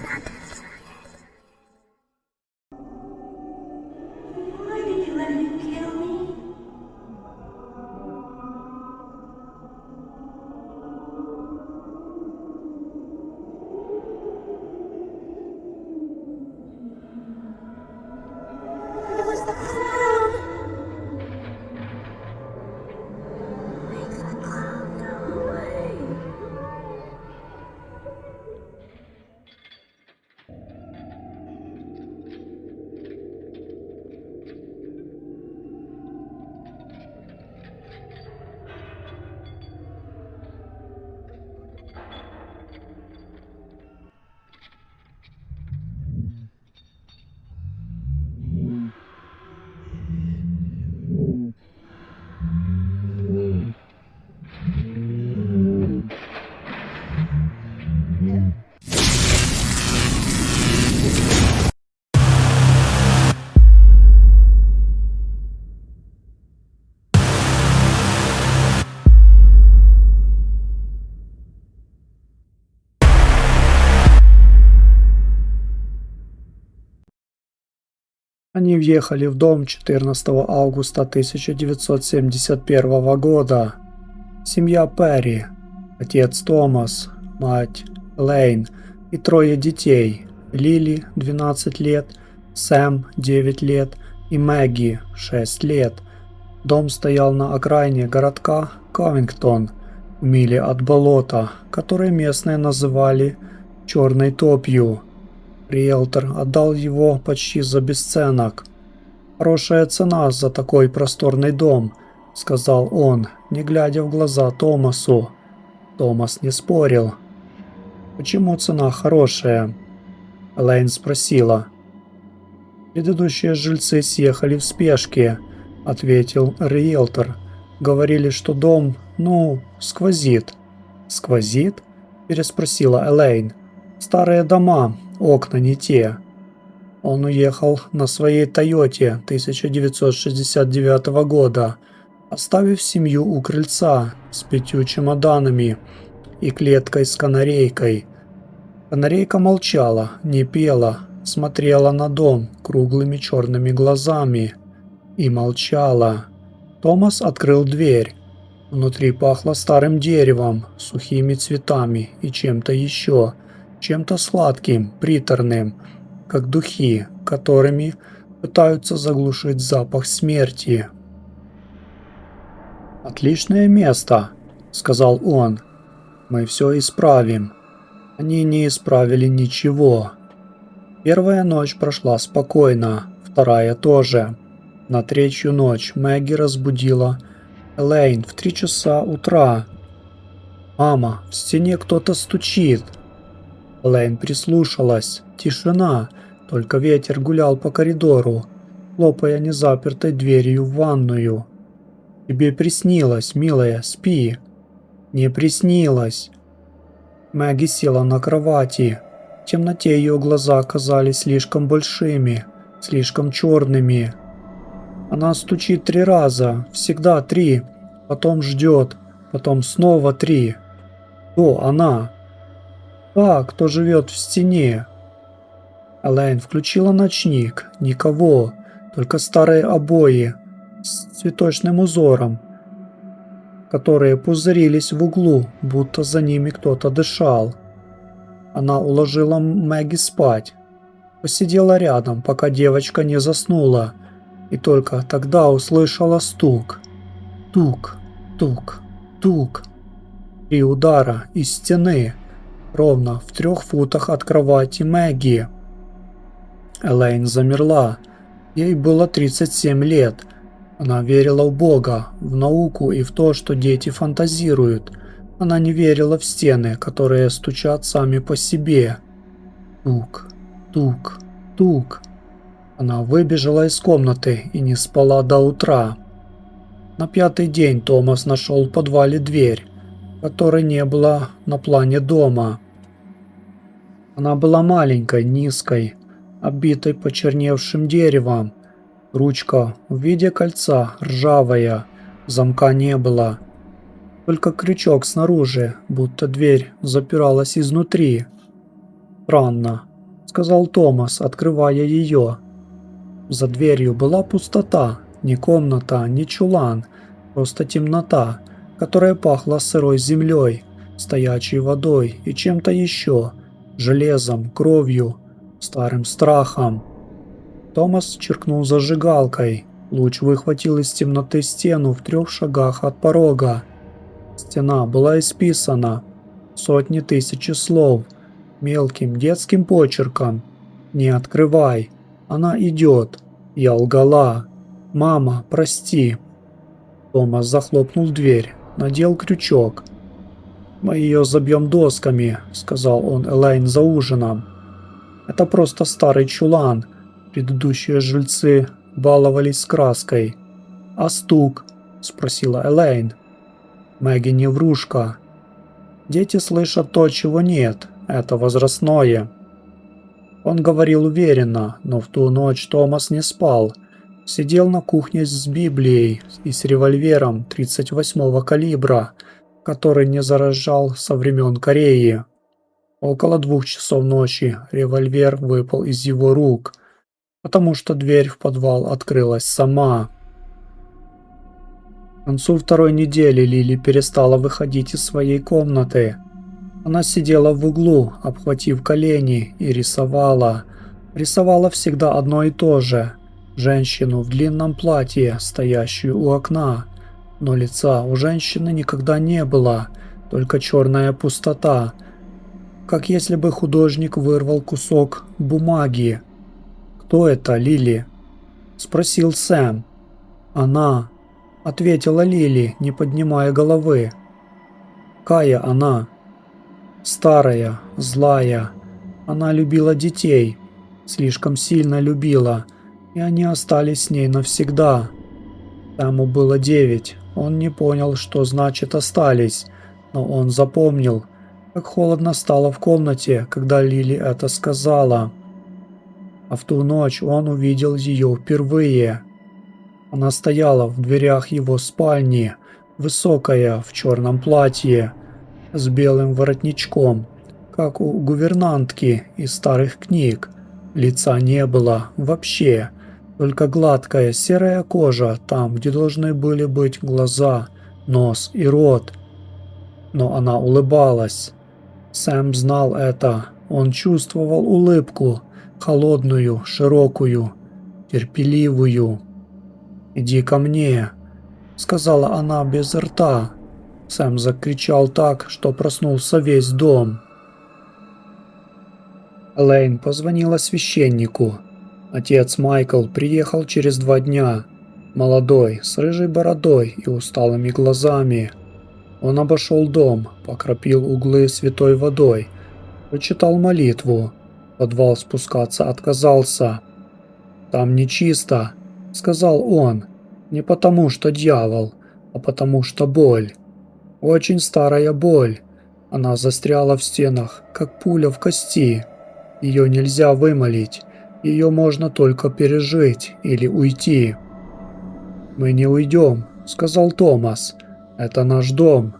Why did you let him kill me? It was the clown. Make the clown go away. Они въехали в дом 14 августа 1971 года. Семья Перри, отец Томас, мать Элейн и трое детей: Лили 12 лет, Сэм 9 лет и Мэгги 6 лет. Дом стоял на окраине городка Ковингтон, в миле от болота, которое местные называли «черной топью». Риэлтор отдал его почти за бесценок. «Хорошая цена за такой просторный дом», — сказал он, не глядя в глаза Томасу. Томас не спорил. «Почему цена хорошая?» Элейн спросила. «Предыдущие жильцы съехали в спешке», — ответил риэлтор. «Говорили, что дом, сквозит». «Сквозит?» — переспросила Элейн. «Старые дома, окна не те». Он уехал на своей Тойоте 1969 года, оставив семью у крыльца с 5 чемоданами и клеткой с канарейкой. Канарейка молчала, не пела, смотрела на дом круглыми черными глазами и молчала. Томас открыл дверь. Внутри пахло старым деревом, сухими цветами и чем-то еще, чем-то сладким, приторным, как духи, которыми пытаются заглушить запах смерти. «Отличное место», — сказал он. «Мы все исправим». Они не исправили ничего. Первая ночь прошла спокойно, вторая тоже. На третью ночь Мэгги разбудила Элейн в 3 часа утра. «Мама, в стене кто-то стучит». Элейн прислушалась. Тишина, только ветер гулял по коридору, хлопая незапертой дверью в ванную. «Тебе приснилось, милая, спи». «Не приснилось». Мэгги села на кровати. В темноте ее глаза казались слишком большими, слишком черными. Она стучит 3 раза, всегда 3, потом ждет, потом снова 3. Кто она? Кто живет в стене? Элейн включила ночник. Никого, только старые обои с цветочным узором, которые пузырились в углу, будто за ними кто-то дышал. Она уложила Мэгги спать. Посидела рядом, пока девочка не заснула, и только тогда услышала стук. Тук, тук, тук. 3 удара из стены, ровно в 3 футах от кровати Мэгги. Элейн замерла. Ей было 37 лет. Она верила в Бога, в науку и в то, что дети фантазируют. Она не верила в стены, которые стучат сами по себе. Тук, тук, тук. Она выбежала из комнаты и не спала до утра. На 5-й день Томас нашел в подвале дверь, которой не было на плане дома. Она была маленькой, низкой, обитой почерневшим деревом. Ручка в виде кольца, ржавая, замка не было. Только крючок снаружи, будто дверь запиралась изнутри. Странно, сказал Томас, открывая ее. За дверью была пустота, ни комната, ни чулан, просто темнота, которая пахла сырой землей, стоячей водой и чем-то еще, железом, кровью, старым страхом. Томас черкнул зажигалкой. Луч выхватил из темноты стену в 3 шагах от порога. Стена была исписана. Сотни тысяч слов. Мелким детским почерком. «Не открывай. Она идет. Я лгала. Мама, прости». Томас захлопнул дверь. Надел крючок. «Мы ее забьем досками», — сказал он Элейн за ужином. «Это просто старый чулан. Предыдущие жильцы баловались с краской». «А стук?» — спросила Элейн. Мэгги не врушка. «Дети слышат то, чего нет. Это возрастное». Он говорил уверенно, но в ту ночь Томас не спал. Сидел на кухне с Библией и с револьвером 38-го калибра, который не заражал со времен Кореи. Около 2 часов ночи револьвер выпал из его рук, потому что дверь в подвал открылась сама. К концу 2-й недели Лили перестала выходить из своей комнаты. Она сидела в углу, обхватив колени, и рисовала. Рисовала всегда одно и то же. Женщину в длинном платье, стоящую у окна. Но лица у женщины никогда не было, только черная пустота. Как если бы художник вырвал кусок бумаги. «Кто это, Лили?» – спросил Сэм. «Она», – ответила Лили, не поднимая головы. «Какая она?» «Старая, злая. Она любила детей. Слишком сильно любила, и они остались с ней навсегда. Сэму было 9. Он не понял, что значит «остались», но он запомнил, как холодно стало в комнате, когда Лили это сказала. А в ту ночь он увидел ее впервые. Она стояла в дверях его спальни, высокая, в черном платье, с белым воротничком, как у гувернантки из старых книг. Лица не было вообще, только гладкая серая кожа там, где должны были быть глаза, нос и рот. Но она улыбалась. Сэм знал это. Он чувствовал улыбку, холодную, широкую, терпеливую. «Иди ко мне», — сказала она без рта. Сэм закричал так, что проснулся весь дом. Элейн позвонила священнику. Отец Майкл приехал через 2 дня. Молодой, с рыжей бородой и усталыми глазами. Он обошел дом, покропил углы святой водой, прочитал молитву. В подвал спускаться отказался. «Там нечисто», — сказал он, — «не потому что дьявол, а потому что боль. Очень старая боль. Она застряла в стенах, как пуля в кости. Ее нельзя вымолить, ее можно только пережить или уйти». «Мы не уйдем», — сказал Томас. «Это наш дом».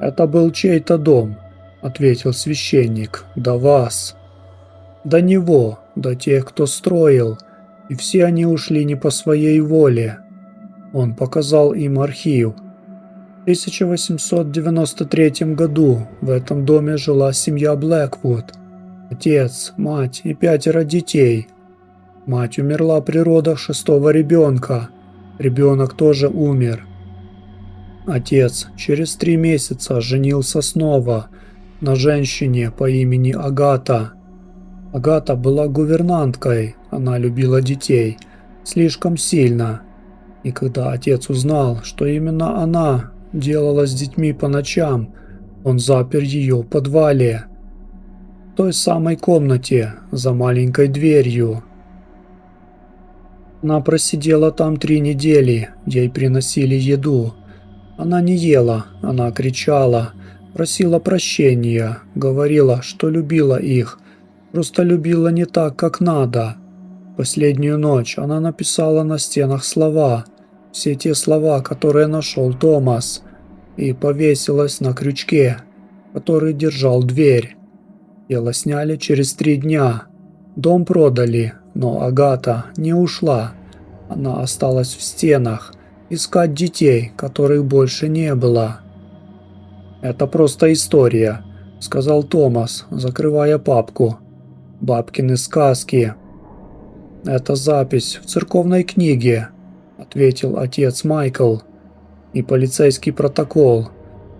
«Это был чей-то дом», — ответил священник, — «до вас». «До него, до тех, кто строил, и все они ушли не по своей воле». Он показал им архив. В 1893 году в этом доме жила семья Блэквуд. Отец, мать и 5 детей. Мать умерла при родах 6-го ребенка. Ребенок тоже умер. Отец через 3 месяца женился снова на женщине по имени Агата. Агата была гувернанткой, она любила детей слишком сильно. И когда отец узнал, что именно она делала с детьми по ночам, он запер ее в подвале, в той самой комнате за маленькой дверью. Она просидела там 3 недели, ей приносили еду. Она не ела, она кричала, просила прощения, говорила, что любила их, просто любила не так, как надо. Последнюю ночь она написала на стенах слова, все те слова, которые нашел Томас, и повесилась на крючке, который держал дверь. Тело сняли через 3 дня. Дом продали, но Агата не ушла. Она осталась в стенах, искать детей, которых больше не было. «Это просто история», — сказал Томас, закрывая папку. «Бабкины сказки». «Это запись в церковной книге», — ответил отец Майкл. «И полицейский протокол.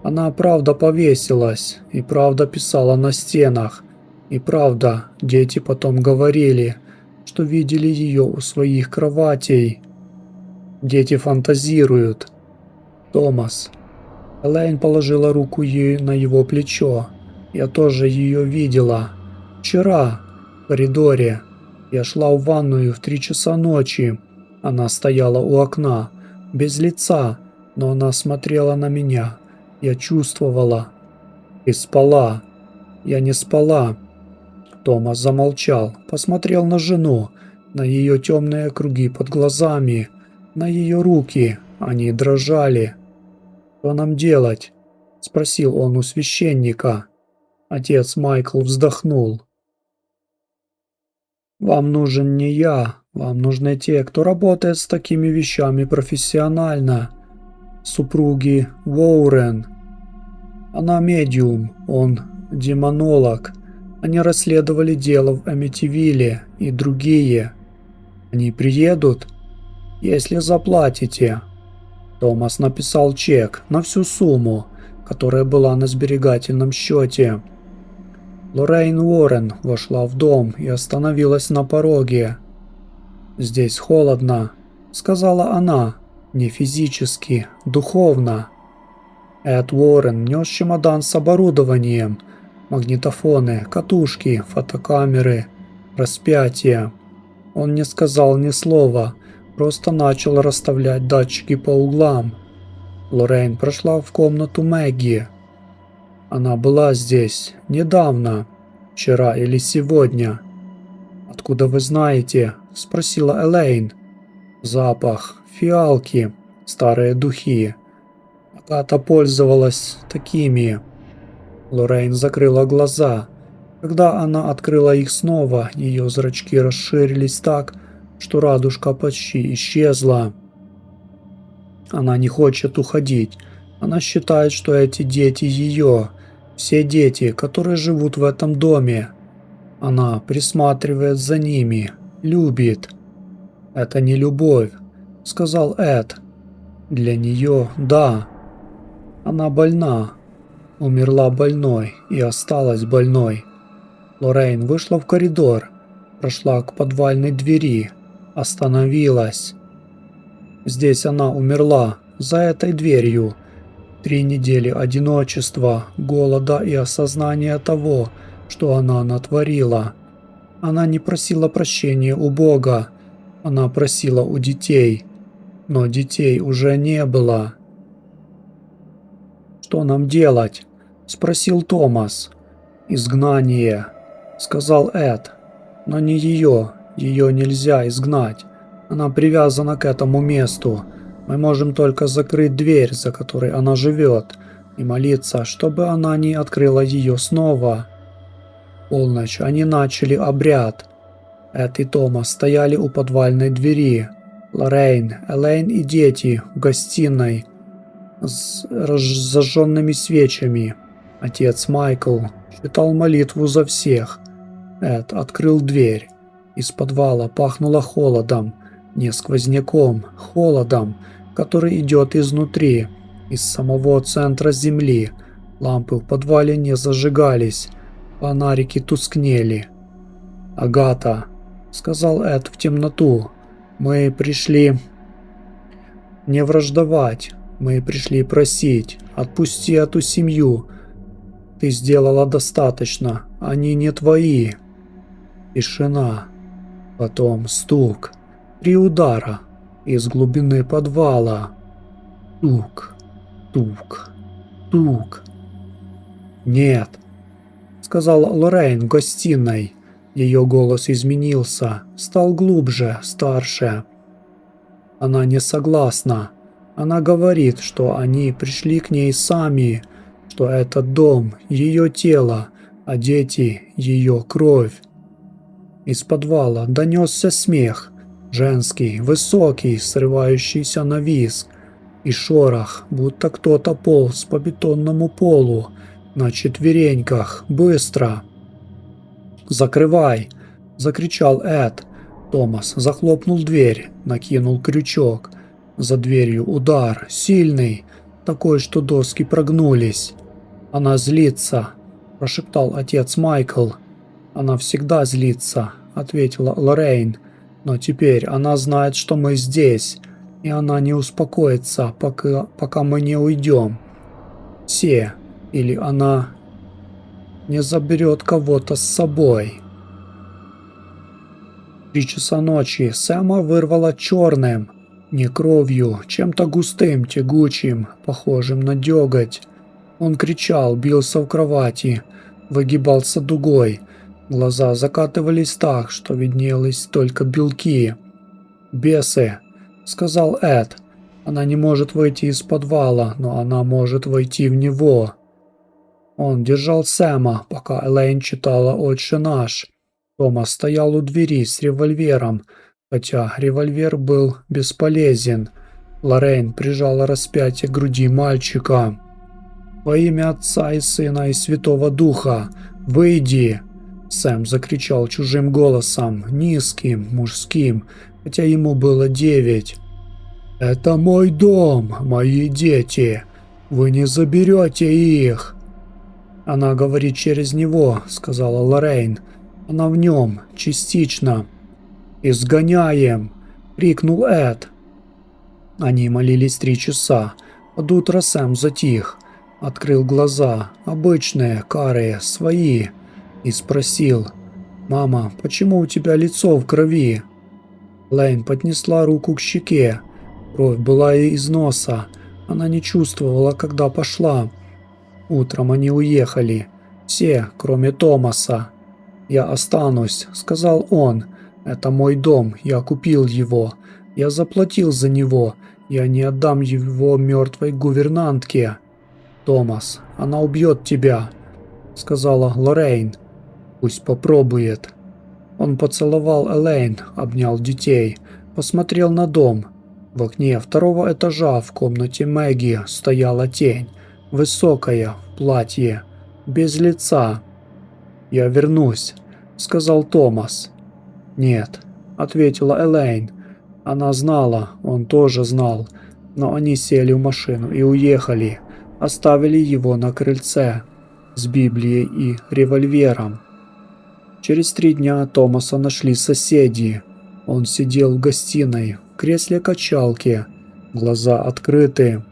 Она правда повесилась, и правда писала на стенах, и правда дети потом говорили, что видели ее у своих кроватей. Дети фантазируют. Томас». Элейн положила руку ей на его плечо. «Я тоже ее видела. Вчера, в коридоре. Я шла в ванную в 3 часа ночи. Она стояла у окна, без лица, но она смотрела на меня. Я чувствовала. Ты спала». «Я не спала». Томас замолчал, посмотрел на жену, на ее темные круги под глазами, на ее руки. Они дрожали. «Что нам делать?» – спросил он у священника. Отец Майкл вздохнул. «Вам нужен не я, вам нужны те, кто работает с такими вещами профессионально. Супруги Уоррен. Она медиум, он демонолог. Они расследовали дело в Эмитивилле и другие. Они приедут, если заплатите». Томас написал чек на всю сумму, которая была на сберегательном счете. Лоррейн Уоррен вошла в дом и остановилась на пороге. «Здесь холодно», — сказала она, — «не физически, духовно». Эд Уоррен нес чемодан с оборудованием, магнитофоны, катушки, фотокамеры, распятия. Он не сказал ни слова, просто начал расставлять датчики по углам. Лоррейн прошла в комнату Мэгги. «Она была здесь недавно, вчера или сегодня». «Откуда вы знаете?» – спросила Элейн. «Запах, фиалки, старые духи. Агата пользовалась такими». Лоррейн закрыла глаза. Когда она открыла их снова, ее зрачки расширились так, что радужка почти исчезла. Она не хочет уходить. Она считает, что эти дети ее. Все дети, которые живут в этом доме. Она присматривает за ними, любит. «Это не любовь», — сказал Эд. «Для нее, да. Она больна. Умерла больной и осталась больной». Лоррейн вышла в коридор, прошла к подвальной двери, остановилась. Здесь она умерла, за этой дверью. 3 недели одиночества, голода и осознания того, что она натворила. Она не просила прощения у Бога, она просила у детей, но детей уже не было. «Что нам делать?» – спросил Томас. «Изгнание», – сказал Эд. «Но не ее нельзя изгнать. Она привязана к этому месту. Мы можем только закрыть дверь, за которой она живет, и молиться, чтобы она не открыла ее снова». В полночь они начали обряд. Эд и Томас стояли у подвальной двери. Лоррейн, Элейн и дети в гостиной с зажженными свечами. Отец Майкл читал молитву за всех. Эд открыл дверь. Из подвала пахнуло холодом, не сквозняком, холодом, который идет изнутри, из самого центра земли. Лампы в подвале не зажигались, фонарики тускнели. «Агата», — сказал Эд в темноту, — «мы пришли не враждовать, мы пришли просить, отпусти эту семью. Ты сделала достаточно, они не твои». Тишина. Потом стук. 3 удара. Из глубины подвала. Тук, тук, тук. «Нет», — сказала Лоррейн в гостиной. Ее голос изменился, стал глубже, старше. Она не согласна. Она говорит, что они пришли к ней сами, что этот дом, ее тело, а дети – ее кровь. Из подвала донесся смех, женский, высокий, срывающийся на визг, и шорох, будто кто-то полз по бетонному полу на четвереньках. Быстро! «Закрывай!» – закричал Эд. Томас захлопнул дверь, накинул крючок. За дверью удар, сильный, такой, что доски прогнулись. «Она злится», – прошептал отец Майкл. «Она всегда злится», – ответила Лоррейн. «Но теперь она знает, что мы здесь, и она не успокоится, пока мы не уйдем. Все, или она не заберет кого-то с собой». 3 часа ночи Сэма вырвало черным, не кровью, чем-то густым, тягучим, похожим на деготь. Он кричал, бился в кровати, выгибался дугой. Глаза закатывались так, что виднелись только белки. «Бесы», — сказал Эд. «Она не может выйти из подвала, но она может войти в него». Он держал Сэма, пока Элейн читала «Отче наш». Томас стоял у двери с револьвером, хотя револьвер был бесполезен. Лоррейн прижала распятие к груди мальчика. «Во имя Отца и Сына и Святого Духа, выйди!» Сэм закричал чужим голосом, низким, мужским, хотя ему было 9. «Это мой дом, мои дети. Вы не заберете их!» «Она говорит через него», — сказала Лоррейн. «Она в нем, частично». «Изгоняем!» — крикнул Эд. Они молились 3 часа. Под утро Сэм затих, открыл глаза, обычные, карие, свои, и спросил: «Мама, почему у тебя лицо в крови?» Лейн поднесла руку к щеке. Кровь была из носа. Она не чувствовала, когда пошла. Утром они уехали. Все, кроме Томаса. «Я останусь», — сказал он. «Это мой дом, я купил его. Я заплатил за него. Я не отдам его мертвой гувернантке». «Томас, она убьет тебя», — сказала Лоррейн. «Пусть попробует». Он поцеловал Элейн, обнял детей, посмотрел на дом. В окне 2-го этажа в комнате Мэгги стояла тень, высокая, в платье, без лица. «Я вернусь», — сказал Томас. «Нет», — ответила Элейн. Она знала, он тоже знал, но они сели в машину и уехали, оставили его на крыльце с Библией и револьвером. Через 3 дня Томаса нашли соседи. Он сидел в гостиной, в кресле-качалке, глаза открыты,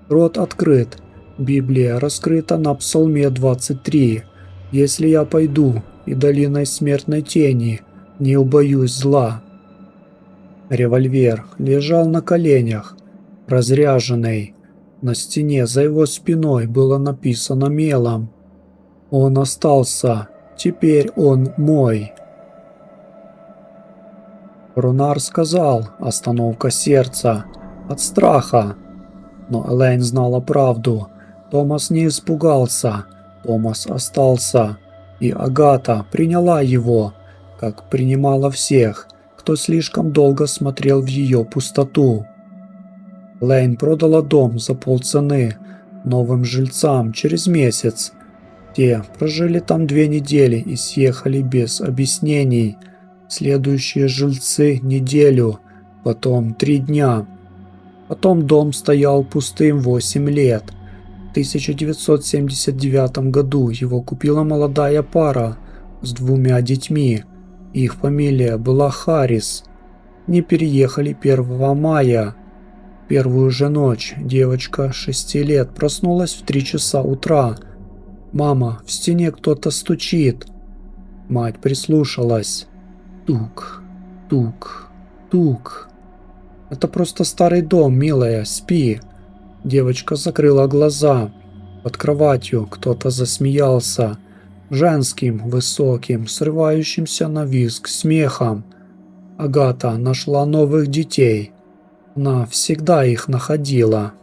рот открыт, Библия раскрыта на Псалме 23. «Если я пойду и долиной смертной тени, не убоюсь зла». Револьвер лежал на коленях, разряженный. На стене за его спиной было написано мелом: «Он остался, теперь он мой». Рунар сказал: «Остановка сердца. От страха». Но Элейн знала правду. Томас не испугался. Томас остался. И Агата приняла его, как принимала всех, кто слишком долго смотрел в ее пустоту. Элейн продала дом за полцены новым жильцам через месяц. Те прожили там 2 недели и съехали без объяснений. Следующие жильцы неделю, потом 3 дня. Потом дом стоял пустым 8 лет. В 1979 году его купила молодая пара с 2 детьми. Их фамилия была Харрис. Они переехали 1 мая. Первую же ночь девочка 6 лет проснулась в 3 часа утра. «Мама, в стене кто-то стучит». Мать прислушалась. Тук, тук, тук. «Это просто старый дом, милая, спи». Девочка закрыла глаза. Под кроватью кто-то засмеялся. Женским, высоким, срывающимся на визг смехом. Агата нашла новых детей. Она всегда их находила.